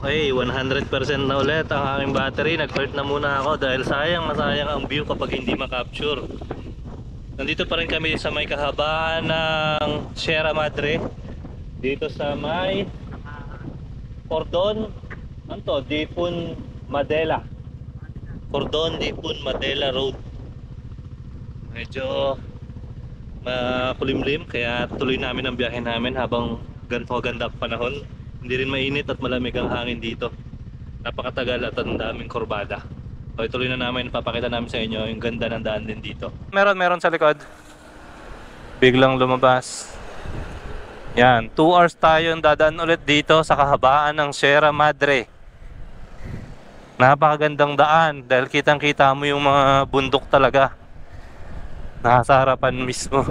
Okay, 100% na ulit ang aking battery. Nag-start na muna ako dahil sayang na sayang ang view kapag hindi ma-capture. Nandito pa rin kami sa may kahabaan ng Sierra Madre. Dito sa may Cordon, ano to? Dipon Madela. Cordon Dipon Madela Road. Medyo makulimlim kaya tuloy namin ang biyahe namin habang ganito ganda ang panahon. Hindi rin mainit at malamig ang hangin dito. Napakatagal at ang daming kurbada. So ituloy na namin, papakita namin sa inyo yung ganda ng daan din dito. Meron sa likod. Biglang lumabas. Yan, 2 hours tayo dadaan ulit dito sa kahabaan ng Sierra Madre. Napakagandang daan dahil kitang kita mo yung mga bundok talaga. Nasa harapan mismo.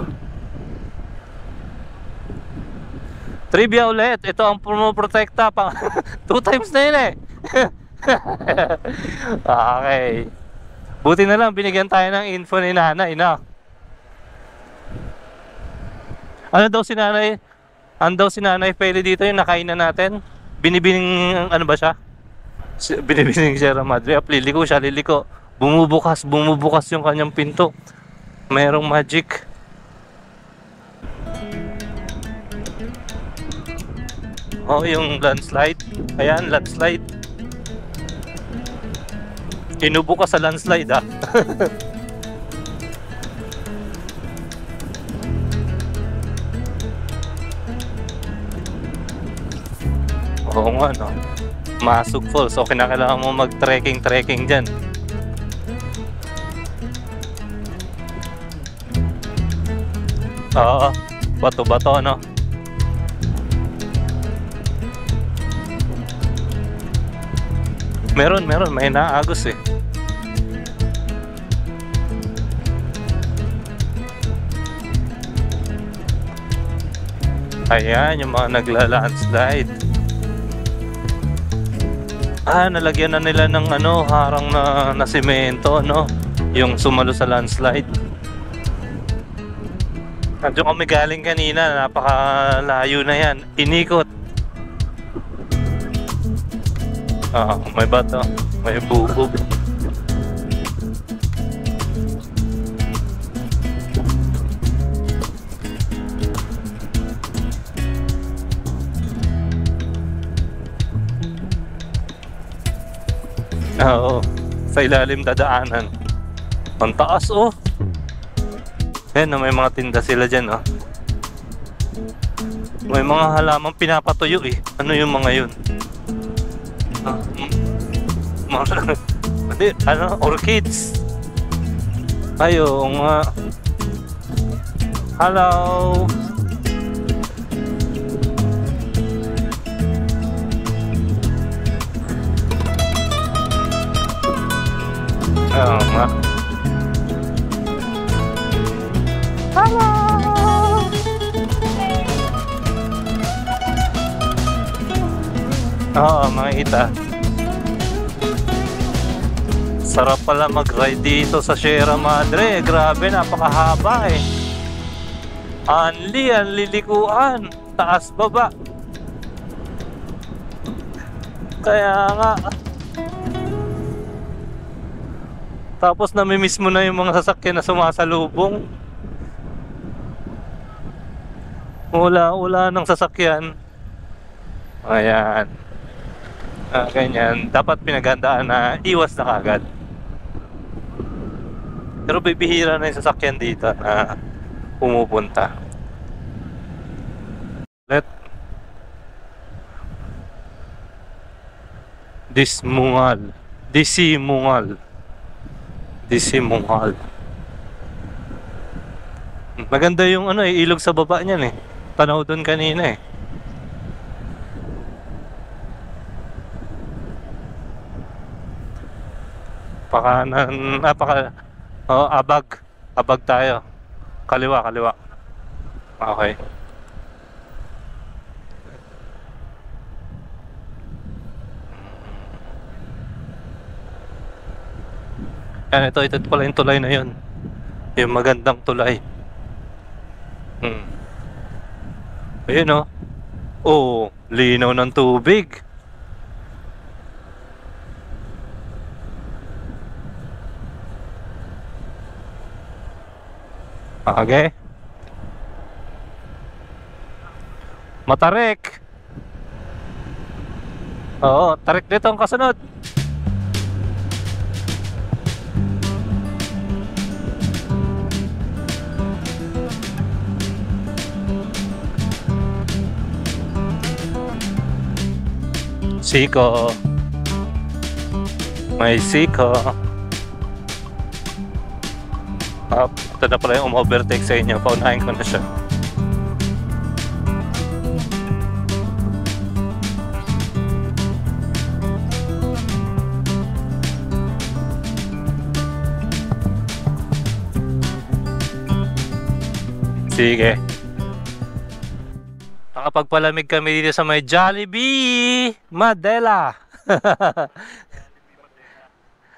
Trivia ulit, ito ang pumoprotekta pa 2 times na yun eh. Okay. Buti na lang binigyan tayo ng info ni nanay, no? Ano daw si nanay? Ano daw si nanay Peli dito yung nakainan natin? Binibining, ano ba siya? Binibining Sierra Madre. Liliko siya, liliko. Bumubukas yung kanyang pinto. Mayroong magic. Oh, yung landslide. Ayan, landslide. Inubo ka sa landslide, ah. Oo nga, no? Masug Falls. So, kinakailangan mo mag-trekking dyan. Oo, bato-bato, no? Meron, may naagos eh. Ayan, yung mga nagla-landslide. Nalagyan na nila ng ano, harang na semento, no? Yung sumalo sa landslide. Nandiyo kami galing kanina, napakalayo na yan. Inikot. May bato, may bubog. Oo, sa ilalim dadaanan. Ang taas, oh. Ayan, may mga tinda sila dyan, oh. May mga halamang pinapatuyo eh. Ano yung mga yun? Orchids. Ayun nga. Hello. Ayun nga. Hello. Oo, makikita. Sarap pala mag-ride dito sa Sierra Madre. Grabe, napakahaba eh. Ang lilikuan. Taas baba. Kaya nga. Tapos namimiss mo na yung mga sasakyan na sumasalubong. Wala ng sasakyan. Ayan. Ganyan. Dapat pinaghandaan na iwas na kagad. Pero bibihira na yung sasakyan dito na pumupunta. Disimungal. Maganda yung ano eh, ilog sa baba niyan eh. Tanaw doon kanina eh. Abag tayo. Kaliwa. Okay. Yan, ito pala yung tulay na yun. Yung magandang tulay. Ayun oh. Oh, linaw ng tubig. Okay. Matarik. Oo, tarik dito ang kasunod. Siko. May siko. Ito na pala yung overtake sa inyo. Paunahin ko na siya. Sige. Nakapagpalamig kami dito sa may Jollibee Madela.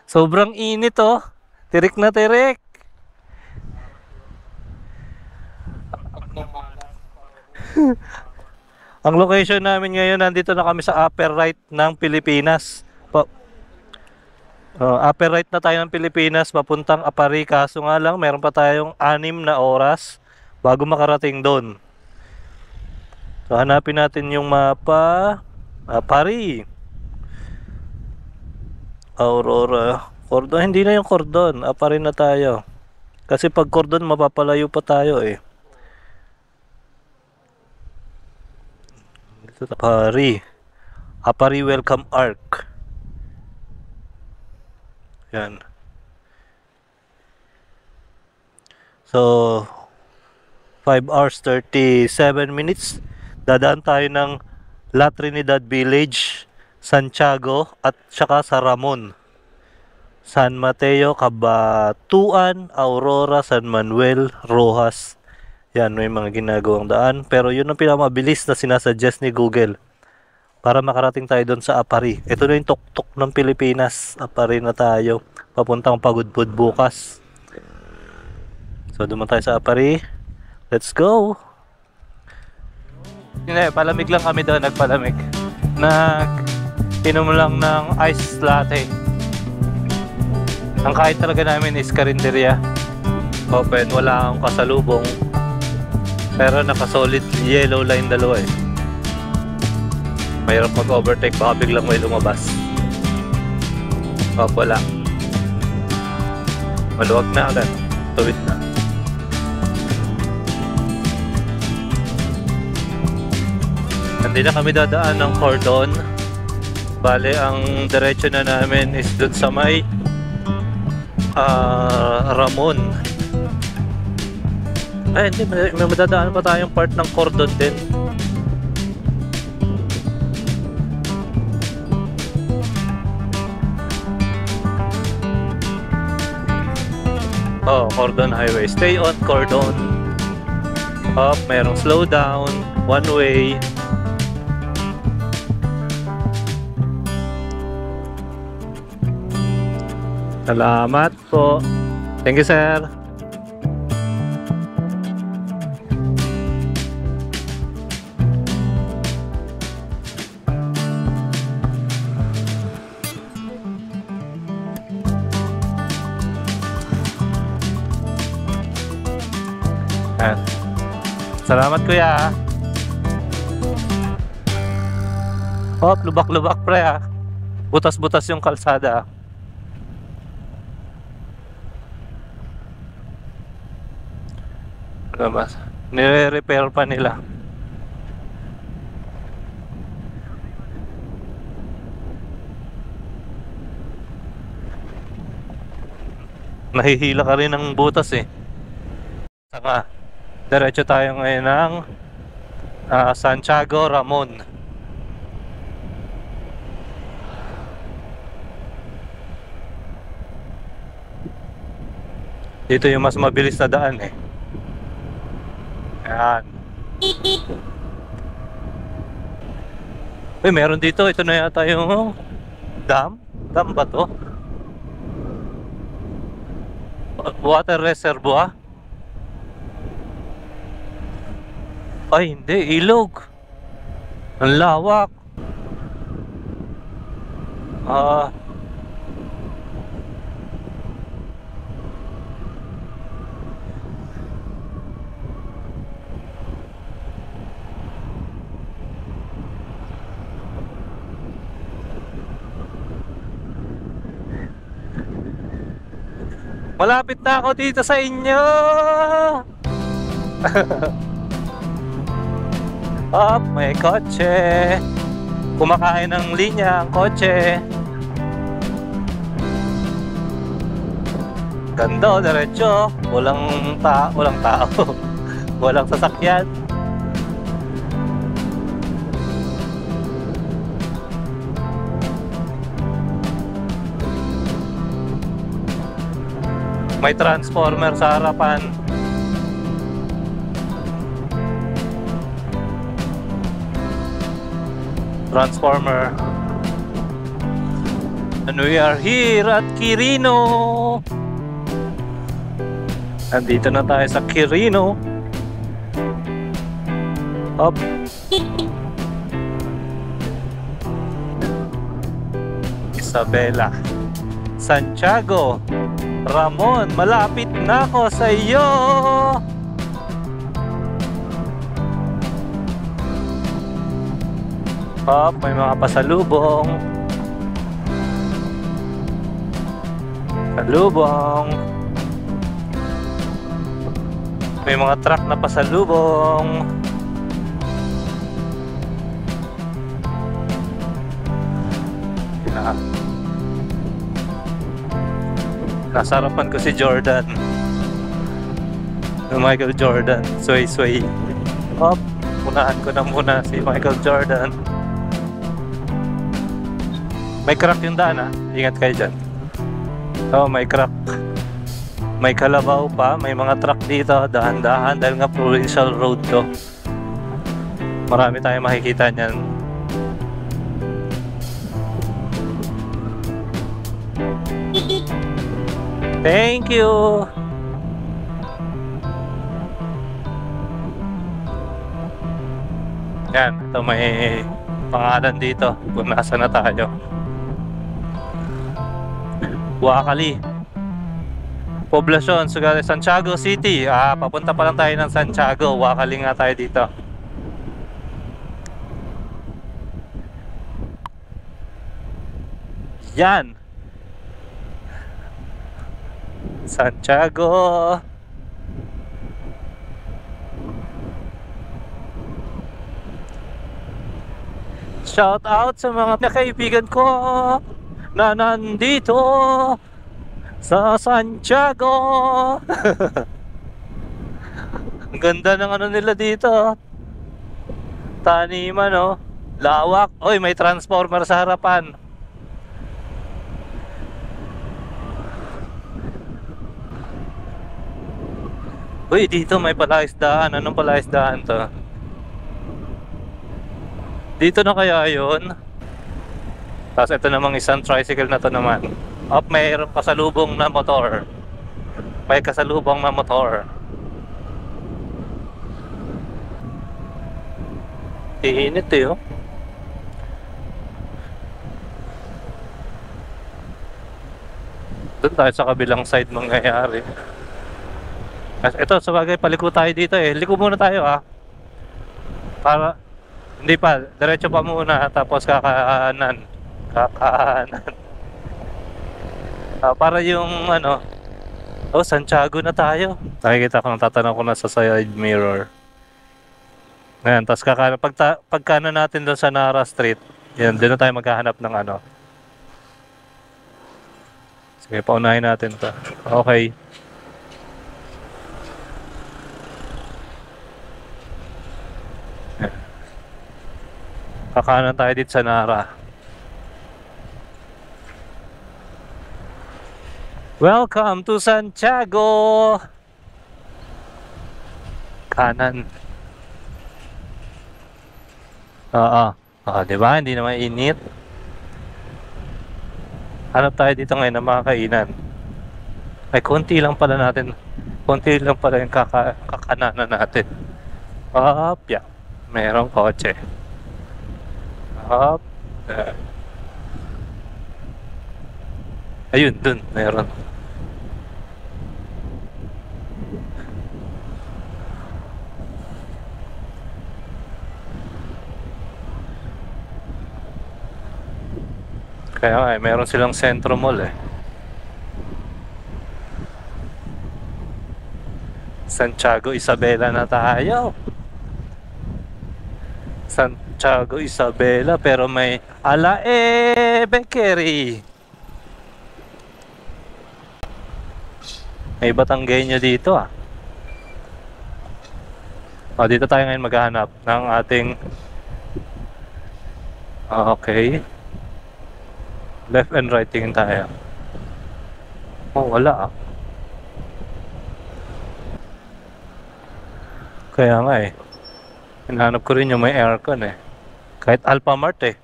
Sobrang init oh. Tirik na tirik. Ang location namin ngayon, nandito na kami sa upper right ng Pilipinas. Upper right na tayo ng Pilipinas, papuntang Apari. Kaso nga lang, meron pa tayong 6 na oras bago makarating doon. So hanapin natin yung mapa. Apari, Aurora, Cordon. Hindi na yung Cordon, Apari na tayo. Kasi pag Cordon, mapapalayo pa tayo eh. Dito na Apari. Apari Welcome Arc. Yan. So 5 hours 37 minutes. Dadaan tayo ng La Trinidad Village, Santiago at saka sa Ramon. San Mateo, Cabatuan, Aurora, San Manuel, Rojas. Yan, may mga ginagawang daan. Pero yun ang pinakamabilis na sinasuggest ni Google para makarating tayo doon sa Apari. Ito na yung tuktok ng Pilipinas. Apari na tayo. Papuntang Pagudpud bukas. So, duman tayo sa Apari. Let's go! Hindi, palamig lang kami doon. Nagpalamig. Inom lang ng iced latte. Ang kain talaga namin is karinderya. Open, wala akong kasalubong. Pero naka-solid yellow line dalawa eh. Mayroon mag-overtake, baka biglang may lumabas. Wala. Maluwag na agad. Tuwid na. Hindi na kami dadaan ng Cordon. Bale, ang diretso na namin is dun sa may Ramon. Ay, hindi. May madadaan pa tayong part ng Cordon din. Oh, Cordon Highway. Stay on Cordon. Up, mayroong slow down, one way. Salamat po. Thank you, sir. Salamat kuya. Hop, lubak-lubak pre ha. Butas-butas yung kalsada. Mas nire-repair pa nila. Nahihila ka rin ng butas eh. Saka diretso tayo ngayon ng Santiago, Ramon. Dito yung mas mabilis na daan eh. Ayan. Uy, meron dito. Ito na yata yung dam. Dam ba to? Water reservoir? Ay, hindi. Ilog. Ang lawak. Malapit na ako dito sa inyo! Up, may kotse. Kumakain ng linya ang kotse. Ganda, diretso. Walang tao. Walang sasakyan. May transformer sa harapan. Transformer. And we are here at Quirino. Nandito na tayo sa Quirino. Up. Isabela. Santiago. Ramon, malapit na ako sa iyo. Up, may mga pasalubong. Pasalubong. May mga truck na pasalubong. Nasa harapan ko si Jordan. Michael Jordan. Sway. Up, unahan ko na muna si Michael Jordan. May crack yung daan, ha? Ingat kayo dyan. Oh, may crack. May kalabaw pa. May mga truck dito. Dahan-dahan dahil nga provincial road to. Marami tayong makikita niyan. Thank you. Yan, ito may pangalan dito kung nasa na tayo. Wakali. Poblasyon, Santiago City. Papunta pa lang tayo ng Santiago. Wakali nga tayo dito. Yan. Santiago. Shout out sa mga kaibigan ko na nandito sa Santiago. Ang ganda ng ano nila dito. Taniman, oh. Lawak. Oy, may transformer sa harapan. Uy, dito may palaisdaan. Anong palaisdaan to? Dito na kaya yun? Tapos ito namang isang tricycle na to naman. Up, mayroong kasalubong na motor. May kasalubong na motor. Iinit eh, oh. Doon tayo sa kabilang side mangyayari. Ito, sa bagay, paliko tayo dito eh. Liko muna tayo, para, hindi pa, diretso pa muna, tapos kakaanan. Para yung ano, oh, Santiago na tayo. Nakikita ko, tatanong ko na sa side mirror. Ngayon, tapos pagkano natin doon sa Nara Street, yan, doon na tayo maghahanap ng ano. Sige, paunahin natin to. Okay. Kakanan tayo dito sa Nara. Welcome to Santiago. Kanan. Di ba? Hindi naman init. Hanap tayo dito ngayon ng mga kainan. Ay, konti lang pala natin. Konti lang pala yung kakananan natin. Yeah. Merong kotse. Ayun, dun, meron. Kaya nga, meron silang Centro Mall eh. Santiago Isabela na tayo. Santiago Isabela, pero may Bakery. May Batanggenyo dito ah. O, dito tayo ngayon maghahanap ng ating okay. Left and right tingin tayo. Oh, wala ah. Kaya nga eh. Hinahanap ko rin yung may aircon eh. Kahit Alphamart eh.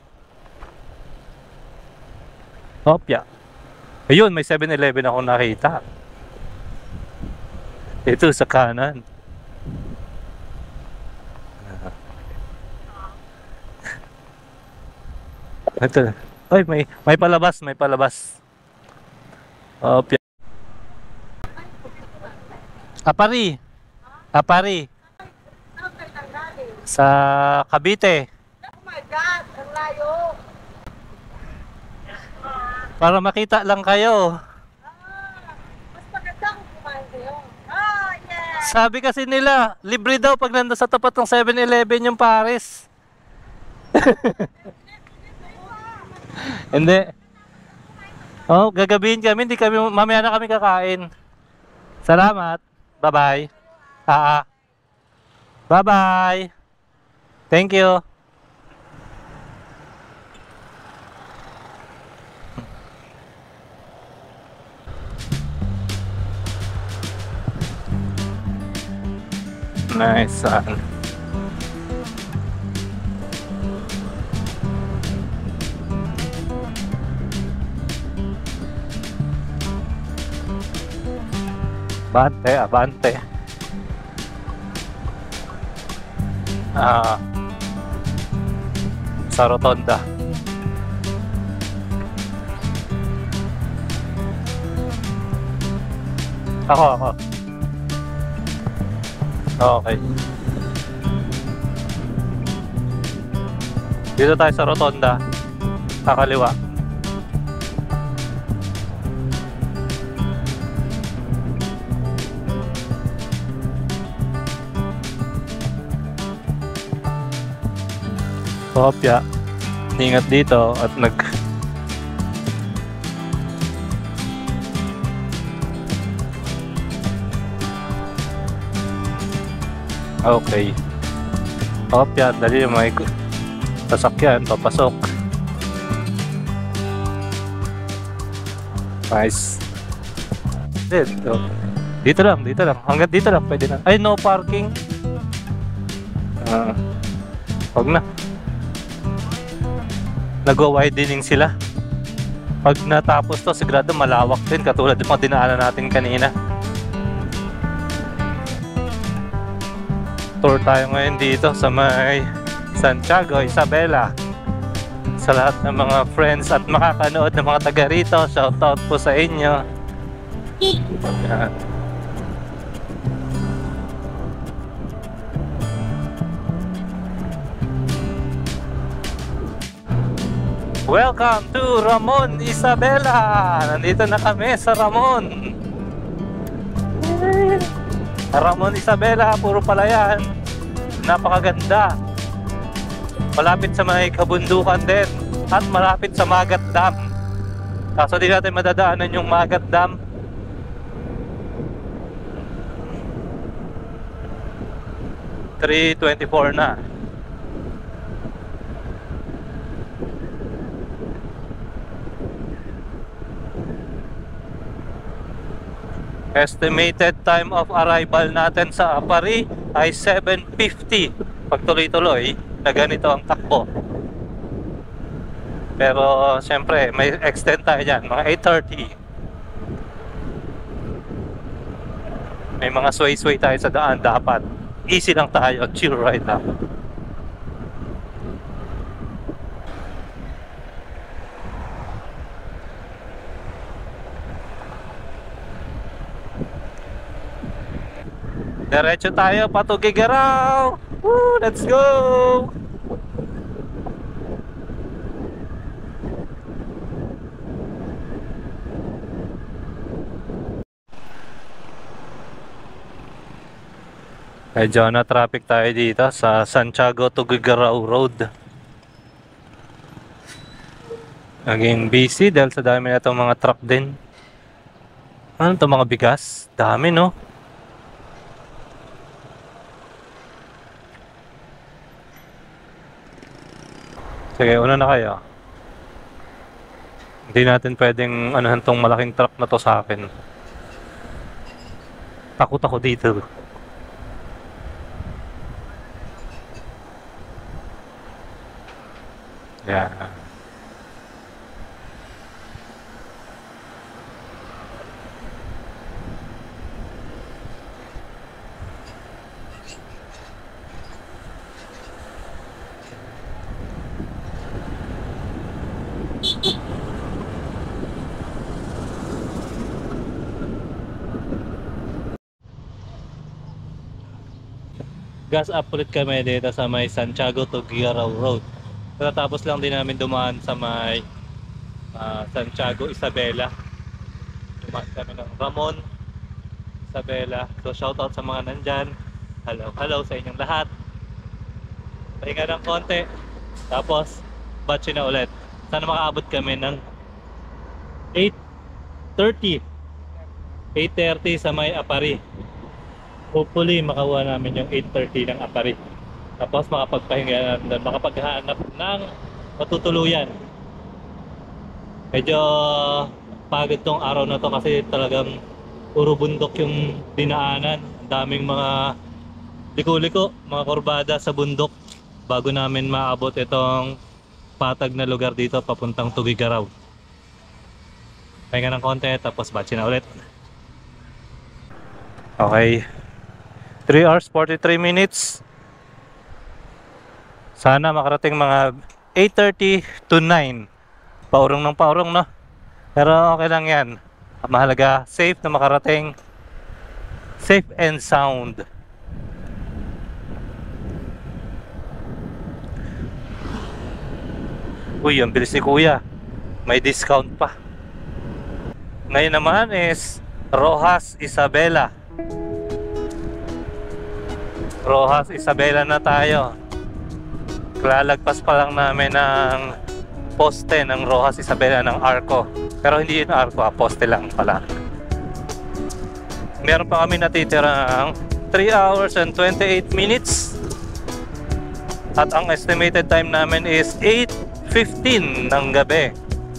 Opya. Ayun, may 7-Eleven ako nakita. Ito sa kanan. Ito. Ay, may palabas, may palabas. Opya. Apari. Apari. Sa Cavite. Oh my God, ang layo. Para makita lang kayo. Mas maganda kung kumain kayo. Yeah. Sabi kasi nila, libre daw pag nanda sa tapat ng 7-Eleven yung Paris. Hindi. Oh, gagabihin kami, hindi kami, mamaya na kami kakain. Salamat. Bye-bye. Bye-bye. Thank you. Nice one. Abante, abante. Sa Rotonda. Ako. Okay. Dito tayo sa Rotonda. Kakaliwa. Kopya. Ingat dito at okay. Kopya, dali yung mga sasakyan, papasok. Nice. Dito lang. Hanggang dito lang, pwede na. Ay, no parking. Wag na. Nag-widening sila. Pag natapos to, sigurado malawak din, katulad yung mga dinaanan natin kanina. Tour tayo ngayon dito sa may Santiago Isabela. Sa lahat ng mga friends at makakanood ng mga taga rito, shoutout po sa inyo. Yan. Welcome to Ramon Isabela! Nandito na kami sa Ramon. Ramon Isabela, puro palayan. Napakaganda. Malapit sa may kabundukan din. At malapit sa Magat Dam. Kaso di natin madadaanan yung Magat Dam. (3:24) na. Estimated time of arrival natin sa Apari ay 7:50 pag tuloy-tuloy na ganito ang takbo. Pero siyempre may extend tayo dyan, mga 8:30. May mga sway-sway tayo sa daan dapat. Easy lang tayo, chill ride lang. Diretso tayo pa to Gigaraw. Woo, let's go. Medyo na traffic tayo dito sa Santiago to Tuguegarao Road. Naging busy dahil sa dami na itong mga truck din. Ano itong mga bigas? Dami, no? Sige, una na kayo. Hindi natin pwedeng anuhan tong malaking truck na to sa akin. Takot ako dito. Yeah. Gas up ulit kami dito sa may Santiago to Tuguegarao Road. Tapos lang din namin dumaan sa may Santiago Isabela. Dumaan kami ng Ramon Isabela. So shoutout sa mga nandyan. Hello sa inyong lahat. Pahinga ng konti. Tapos batch na ulit. Sana makaabot kami ng 8:30 sa may Apari. Hopefully makakuha namin yung 8:30 ng Apari. Tapos makapagpahinga na, makapaghanap ng matutuluyan. Medyo pagod tong araw na to kasi talagang puro bundok yung dinaanan. Ang daming mga liko-liko, mga kurbada sa bundok bago namin maabot itong patag na lugar dito papuntang Tuguegarao. Pahinga ng konti tapos batch na ulit. Okay. 3 hours 43 minutes. Sana makarating mga 8:30 to 9. Paurong ng paurong, no? Pero okay lang yan. Mahalaga, safe na makarating. Safe and sound. Uy, ang bilis ni Kuya. May discount pa. Ngayon naman is Roxas Isabela. Roxas Isabela na tayo. Lalagpas pa lang namin ng poste ng Roxas Isabela ng Arco. Pero hindi yun Arco, poste lang pala. Meron pa kami natitirang 3 hours and 28 minutes. At ang estimated time namin is 8:15 ng gabi.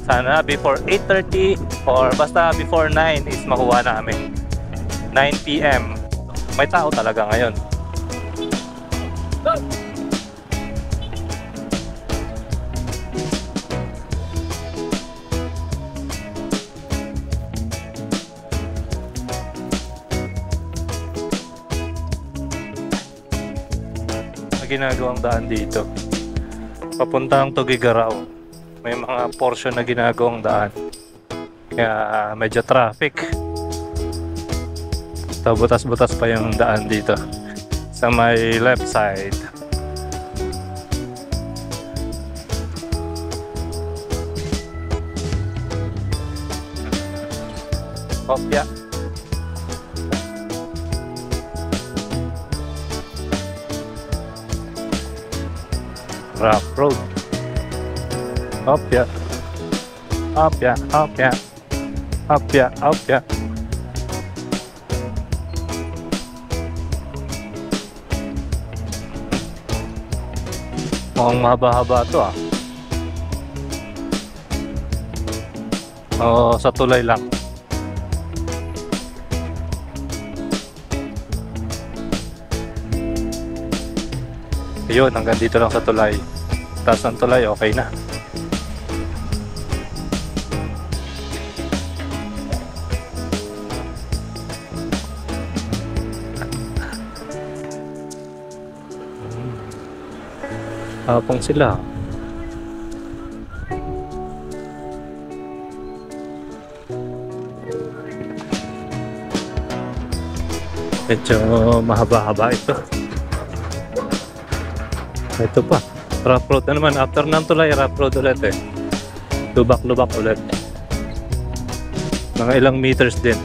Sana before 8:30 or basta before 9 is makuha namin. 9 PM. May tao talaga ngayon. Ginagawang daan dito papuntang Tuguegarao. May mga portion na ginagawang daan kaya medyo traffic. So butas-butas pa yung daan dito sa may left side. Kopya. Rough road. Opya. Opya, opya. Opya, opya. Mukhang mahaba-haba to ah. Oo, sa tulay lang. Yun, hanggang dito lang sa tulay. Taas ng tulay, okay na. Hapong sila. Medyo mahaba-haba ito. Ito pa, rough road na naman. After ng tulay, rough road ulit eh. Lubak-lubak ulit. Mga ilang meters din.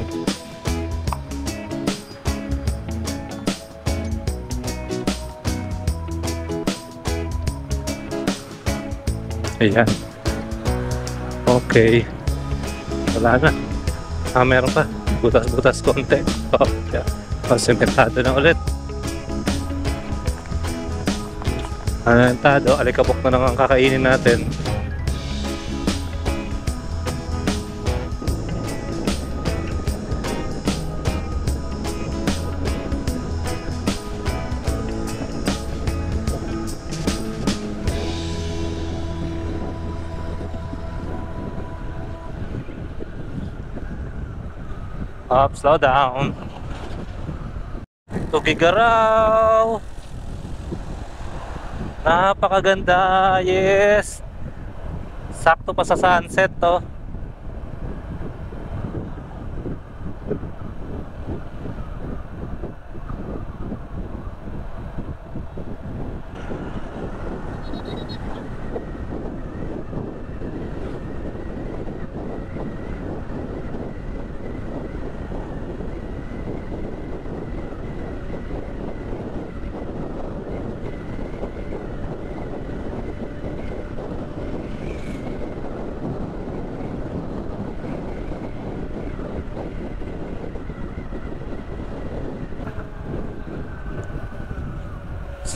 Ayan. Okay. Wala na. Meron pa. Butas-butas konti. Oh, yeah. Sementado na ulit. Sementado. Alikabok na lang ang kakainin natin. Up, slow down. Tugigaraw. Napakaganda. Yes. Sakto pa sa sunset to.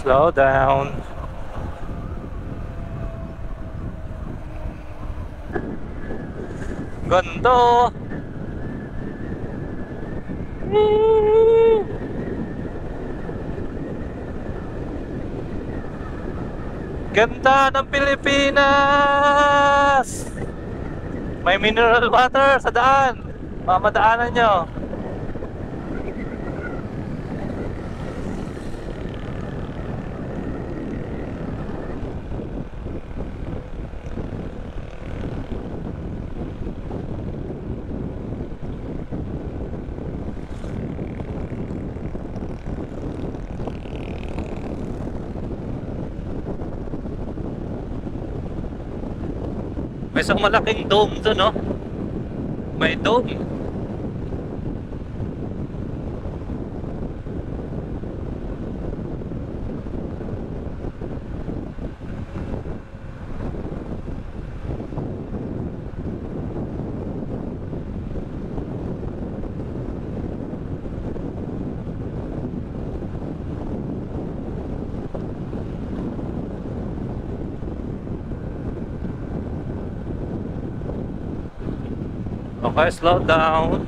Slow down. Ganda. Ganda ng Pilipinas. May mineral water sa daan. Mamadaanan nyo. May isang malaking dome doon, no? May dome. Okay, slow down.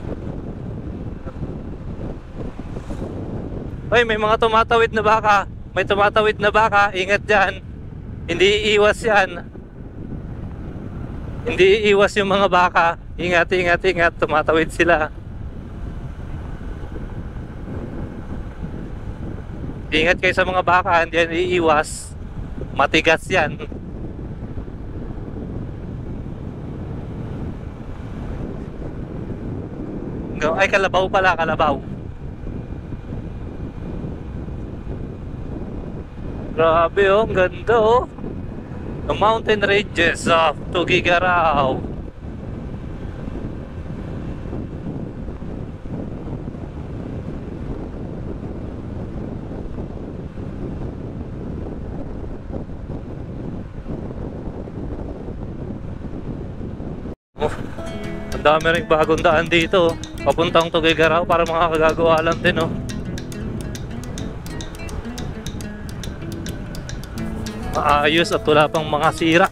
Hoy, may mga tumatawid na baka. May tumatawid na baka. Ingat dyan. Hindi iiwas yan. Hindi iiwas yung mga baka. Ingat, ingat, ingat. Tumatawid sila. Ingat kayo sa mga baka. Hindi yan iiwas. Matigas yan. Ay, kalabaw pala, kalabaw. Grabe oh, ang ganda oh. The mountain ranges of Tugigaraw. Oh, ang dami rin bagong daan dito. Papuntang Tugigaraw para mga kagagawa lang din, oh. Maayos at wala pang mga sira.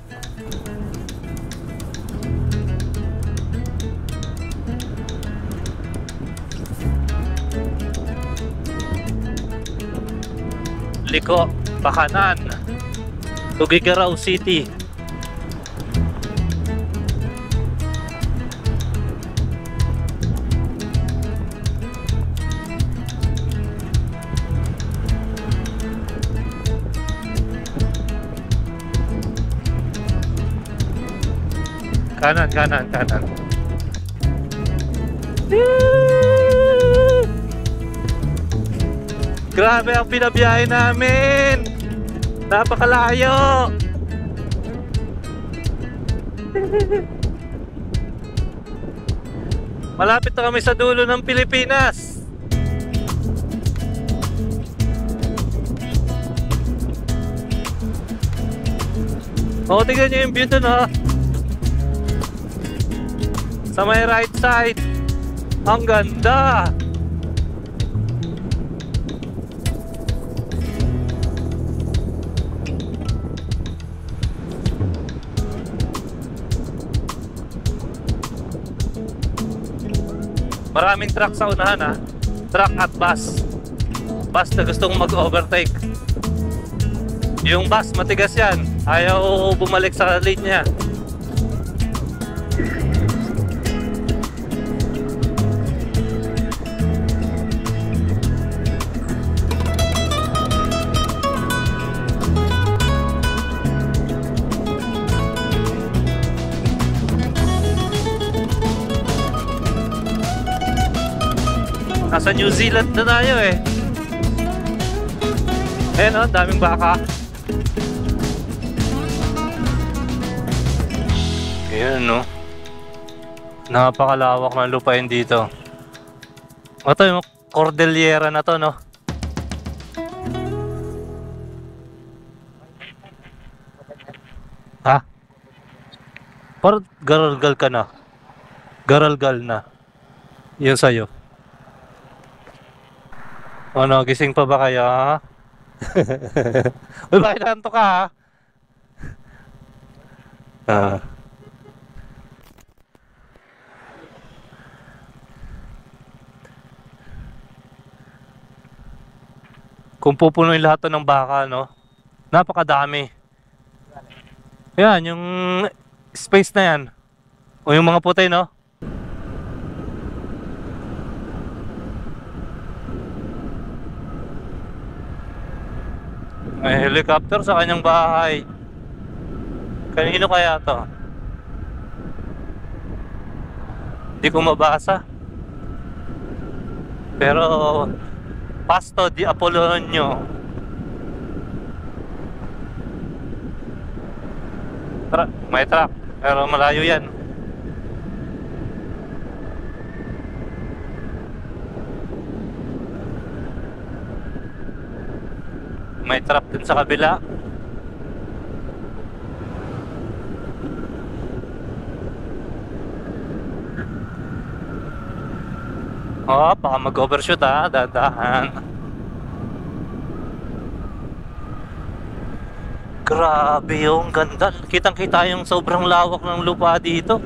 Liko, Pakanan, Tugigaraw City. Kanan, kanan, kanan. Grabe ang pinabiyahe namin. Napakalayo. Malapit na kami sa dulo ng Pilipinas. O, tignan nyo yung view dun, ha. Sa may right side. Ang ganda. Maraming truck sa unahan, ha. Truck at bus. Bus na gustong mag-overtake. Yung bus, matigas yan. Ayaw bumalik sa lane niya. Nasa New Zealand na tayo eh. Ayan o, daming baka. Ayan no. Napakalawak ng lupain dito. Ito yung Cordillera na to, no. Ha? Parang garalgal ka na. Garalgal na. Yun sa'yo. Ano, gising pa ba kayo? Uy, bakit nanto ka, ha? Kung pupunuin lahat to ng baka, no? Napakadami. Yan, yung space na yan. O yung mga puti, no? May helicopter sa kanyang bahay. Kanino kaya to? Hindi ko mabasa. Pero Pasto di Apolonio. May truck, pero malayo yan. May trap din sa kabila. Oh, baka mag-overshoot, ha, dadahan. Grabe yung ganda. Kitang-kita yung sobrang lawak ng lupa dito.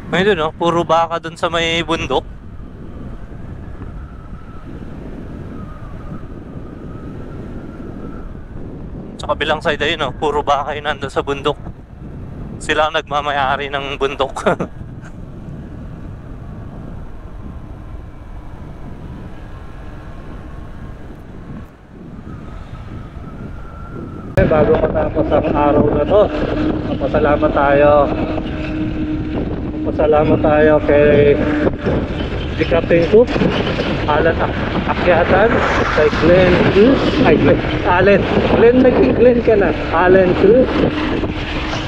May doon, no? Puro baka doon sa may bundok. Sa kabilang side ayun, no? Puro baka yun nandun sa bundok. Sila ang nagmamayari ng bundok. Bago matapos ang araw na to, pasalamat tayo kay Captain Cook, Alan Akyatan, kay Glenn Cruz, Glenn ka na, Alan Cruz.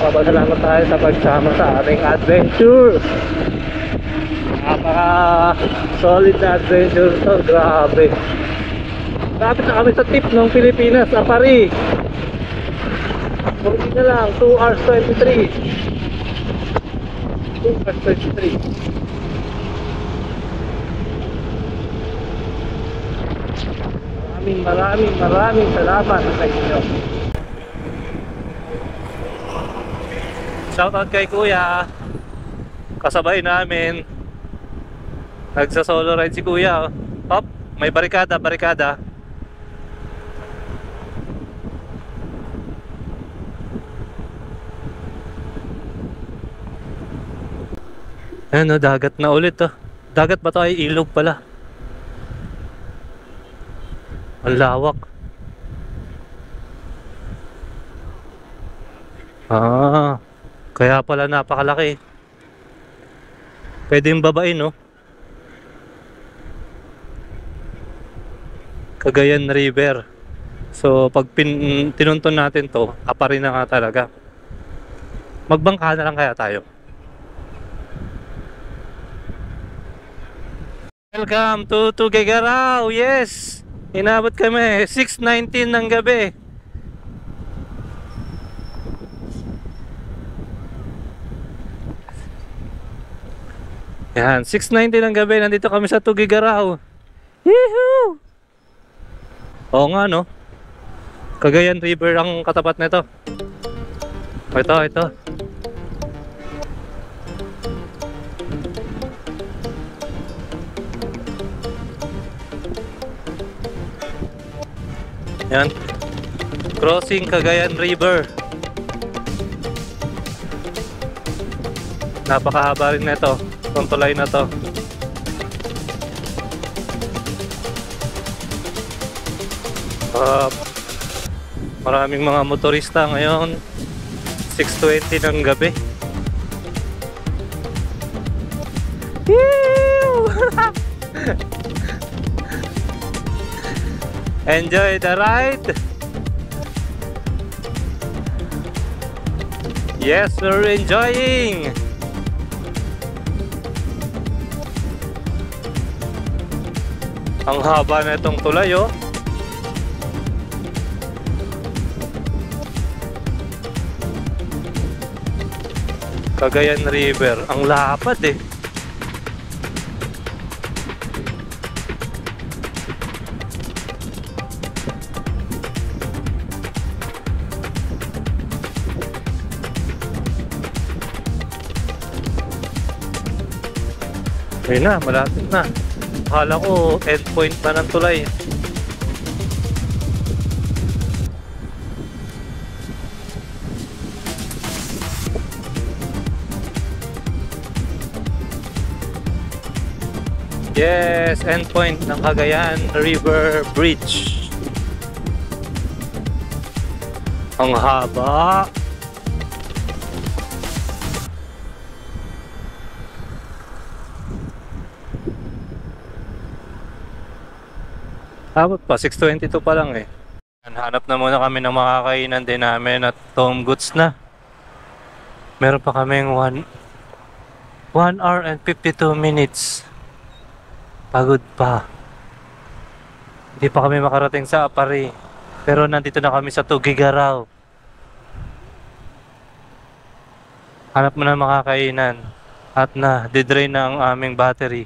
Pasalamat tayo sa pagsama sa ating adventure. Napaka solid na adventure to, grabe. Lapit na kami sa tip ng Pilipinas, Apari. Muli na lang, 2 hours 23. 2 hours 23. Maraming salamat sa inyo. Shoutout kay Kuya. Kasabay namin. Nagsa-solo ride si Kuya. Hop, may barikada. Ano, dagat na ulit, oh. Dagat ba to? Ay, ilog pala. Ang lawak. Kaya pala napakalaki. Pwede yung babain, no? Cagayan River. So pag tinunton natin to, Apari na nga talaga. Magbangka na lang kaya tayo. Welcome to Tuguegarao. Yes! Inabot kami 6:19 ng gabi. Yan, 6:19 ng gabi. Nandito kami sa Tuguegarao. Yehoo! Oo nga no. Cagayan River ang katapat nito. Ito. Yan. Crossing Cagayan River. Napakahaba rin nito. Itong tulay na to. Maraming mga motorista ngayon. 6:20 ng gabi. Enjoy the ride. Yes, we're enjoying. Ang haba na itong tulay, oh. Cagayan River. Ang lapad eh. Ayun na, malapit na. Akala ko endpoint na ng tulay. Yes, endpoint ng Cagayan River Bridge. Ang haba. Abot pa, 6:22 pa lang eh. Hanap na muna kami ng makakainan din namin at Tom Goods na. Meron pa kaming 1 hour and 52 minutes. Pagod pa. Hindi pa kami makarating sa Apari. Pero nandito na kami sa Tuguegarao. Hanap mo na makakainan. At de-drain na ang aming battery.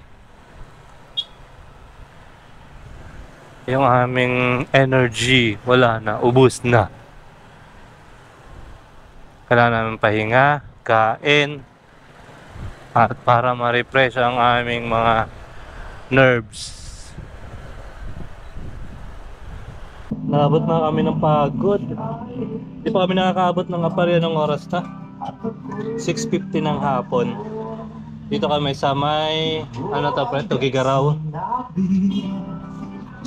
Yung aming energy, wala na, ubos na. Kailangan namin pahinga, kain, at para ma-refresh ang aming mga nerves. Naabot na kami ng pagod. Di pa kami nakakaabot ng Apari. Anong oras na? 6:50 ng hapon. Dito kami sa may, Tuguegarao.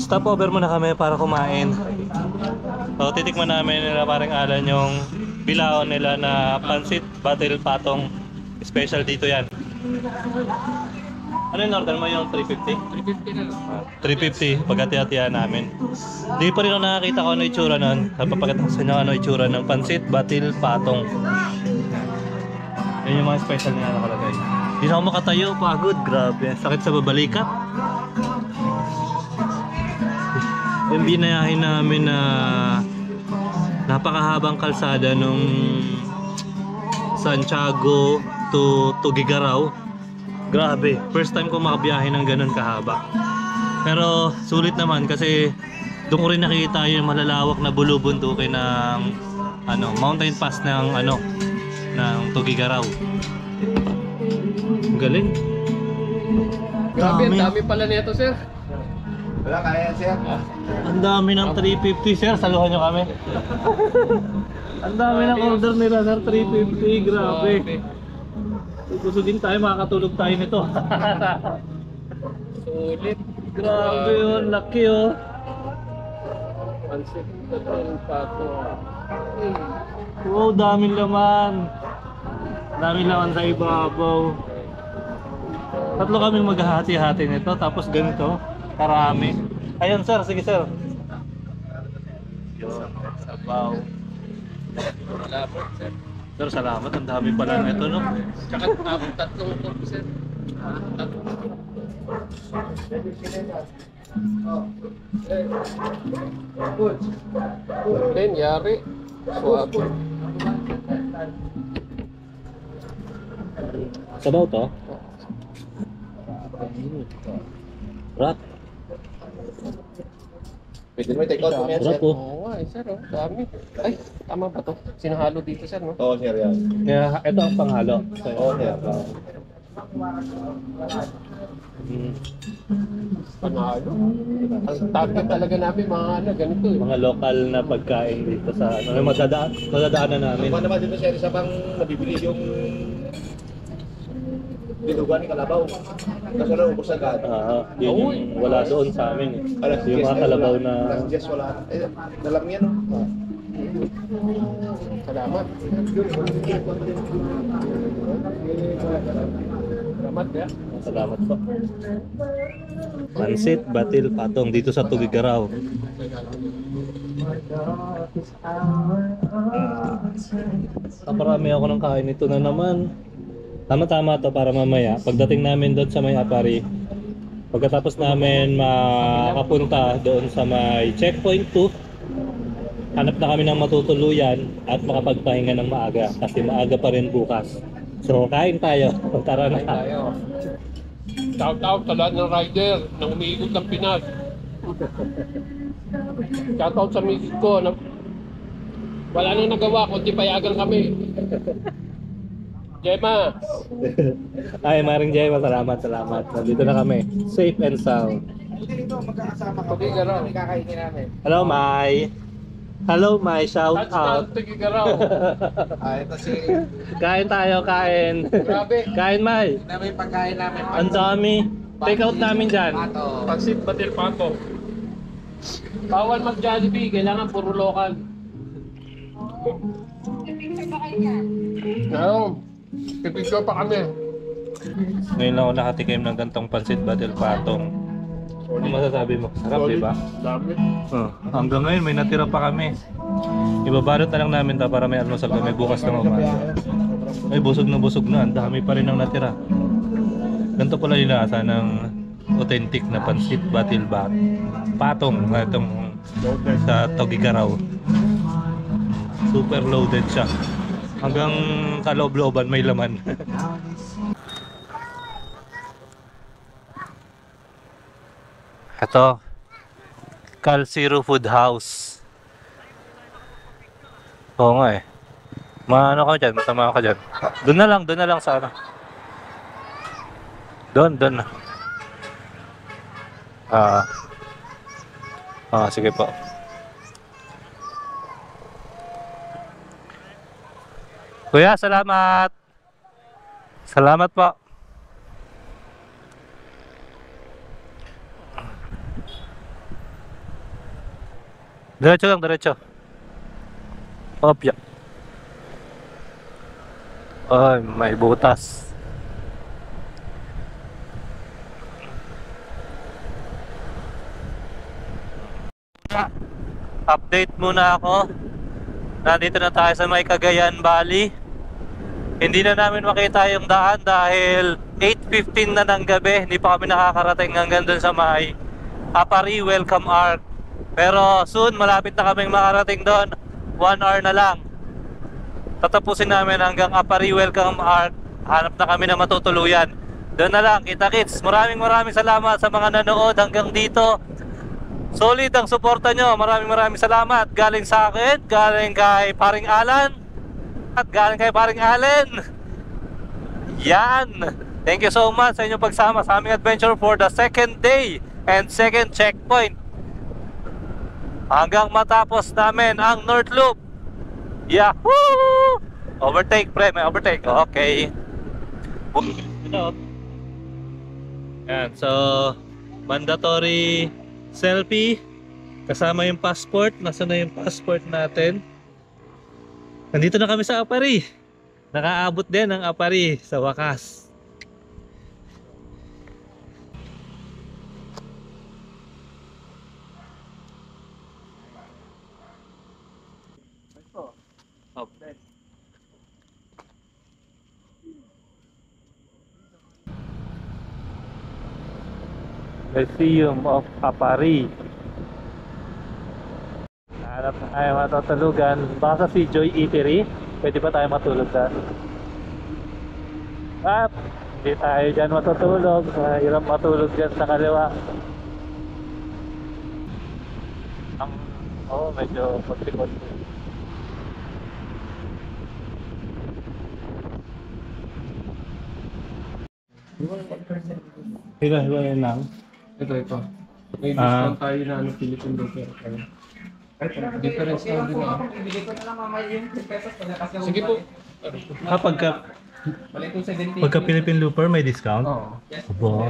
Stopover muna kami para kumain. So titikman namin nila parang Alan yung bilaon nila na pansit batil patong. Special dito yan. Ano yung order mo, yung 350? 350 na lang. 350 pagkati-hatihan namin. Di pa rin ako nakakita ko ano itsura nun. Papakita ko sa inyo ano itsura ng pansit batil patong. Yan yung mga special nila nakalagay. Di na ako makatayo, pagod, grabe. Sakit sa babalikat. Yung binayahin namin na napakahabang kalsada nung Santiago to Tuguegarao. Grabe, first time ko makabiyahe ng ganun kahaba. Pero sulit naman kasi doon ko rin nakita yung malalawak na bulubundukin ng mountain pass ng ng Tuguegarao. Galing. Grabe, ang dami pala nito, sir. Wala kaya sir. Ang dami ng 350, sir. Saluhan nyo kami. Ang dami ng order nila, sir. 350. Grabe. Busugin tayo, makakatulog tayo nito. Sulit. Grabe yun. Laki oh. Pansit batil patong. Wow, daming laman. Daming laman sa ibabaw. Tatlo kaming maghahati-hati nito. Tapos ganito. Karami. Ayun sir, sige sir. Yun, sabaw. Salamat, sir. Pero salamat, ang dami pala nito, no? Tsaka tatlong ito, sir. Then, yari. Swab. Sabaw to? Rat. Pwede mo take out mo yan, sir. Sarap po. Oo nga, sir. Oh. Dami. Ay, tama ba to? Sinahalo dito, sir, no? Oo, sir, yan. Kaya ito ang panghalo. Oo, sir. Panalo. Ang target talaga namin, mga ano, ganito eh. Mga lokal na pagkain dito sa ano, madadaanan namin. Ano naman dito, sir, isa pang nabibili yung dinuguan ni Kalabaw. Kaso na ubos agad. Yun yung wala doon sa amin eh. Alas Yung mga kalabaw na... Alas 10 wala. Eh, dalang yan, no? Salamat. Salamat, ya. Salamat po. Pansit, batil, patong dito sa Tugigaraw. Marami ako ng kain ito na naman. Tama-tama to para mamaya. Pagdating namin doon sa may Apari, pagkatapos namin makapunta doon sa may checkpoint 2, hanap na kami ng matutuluyan at makapagpahinga ng maaga kasi maaga pa rin bukas. So kain tayo. Tara na. Tayo. Shout out sa lahat ng rider na umiikot ng Pinas. Shout out sa misis ko na wala nang nagawa kundi payagan kami. Gemma, Ay, Maring Jay, salamat. Nandito na kami. Safe and sound. Dito, magkakasama kami. Tugigaraw. Kakainin namin. Hello, Mai. Hello, Mai. Shout out. touchdown Tugigaraw. Ito si... Kain tayo, kain. Grabe. Kain, Mai. Namin pagkain namin. Ang dami. Take out namin dyan. Pato. Pansit batil pato. Bawal mag-Jollibee, kailangan puro local. Picture ba kayo yan? No, pipigyo pa kami. Ngayon lang ako nakatikim ng gantong pansit batil patong. Ano masasabi mo? Sarap, di ba? Dami. Hanggang ngayon may natira pa kami. Ibabalot na lang namin ta para may almusal kami bukas ng umaga. Ay, busog na. Ang dami pa rin ang natira. Ganito pala yung lasa ng authentic na pansit batil patong na itong sa Tugigaraw. Super loaded siya. Hanggang kaloob-looban may laman. Ito, Calziro Food House. Oo nga eh. Maano ka dyan, masama ka dyan. Doon na lang sa ano. Doon na. Sige po. Kuya, salamat. Salamat po. Diretso. Opya. Ay, may butas. Update muna ako. Nandito na tayo sa may Cagayan Valley. Hindi na namin makita yung daan dahil 8:15 na ng gabi. Hindi pa kami nakakarating hanggang dun sa may Apari Welcome Arc. Pero soon, malapit na kaming makarating doon. 1 hour na lang. Tatapusin namin hanggang Apari Welcome Arc. Hanap na kami na matutuluyan. Doon na lang, kita-kits. Maraming salamat sa mga nanood hanggang dito. Solid ang suporta nyo. Maraming salamat. Galing sa akin, galing kay Paring Alan, at galing kay Paring Allen. Yan. Thank you so much sa inyong pagsama sa aming adventure for the second day and second checkpoint. Hanggang matapos namin ang North Loop. Yahoo! Overtake, pre. May overtake. Okay. Yan. So, mandatory selfie. Kasama yung passport. Nasaan na yung passport natin? Nandito na kami sa Apari. Nakaabot din ang Apari sa wakas. Lyceum of Apari. Hanap na tayo matutulugan. Baka sa si Joy Eatery. Pwede ba tayo matulog dyan? At hindi tayo dyan matutulog. Hirap matulog dyan sa kaliwa. Medyo konti-konti. Hiwa-hiwain lang. Ito. May Ah. discount tayo na ano, Philippine Local. Difference lang din ah. Bibili ko na lang mamaya yung 10 pesos pala kasi Sige po. Bali itong 70. Pagka Philippine Looper may discount? Oo. Yes. Abo.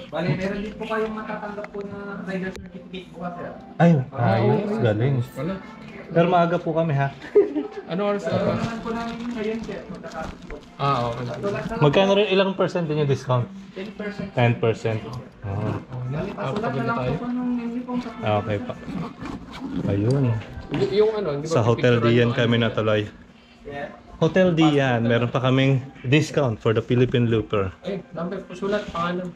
Bali meron din po kayong matatanggap po na rider certificate po kasi. Ay, ayos, galing. Wala. Pero maaga po kami ha. Ano oras Pero na? naman po namin ngayon kaya magkakasap po. Okay. Tulad na lang Magkano rin, ilang percent din yung discount? 10%. 10%. Oh. Bali pasulat na Pagod lang tayo. po po nung uniform sa Okay pa. Ayun. Yung ano, hindi ba Sa Hotel pipicturean Dian yung kami ano? natuloy. Yeah. Hotel Dian, meron pa kaming discount for the Philippine Looper. Ay, number po sulat, pangalan.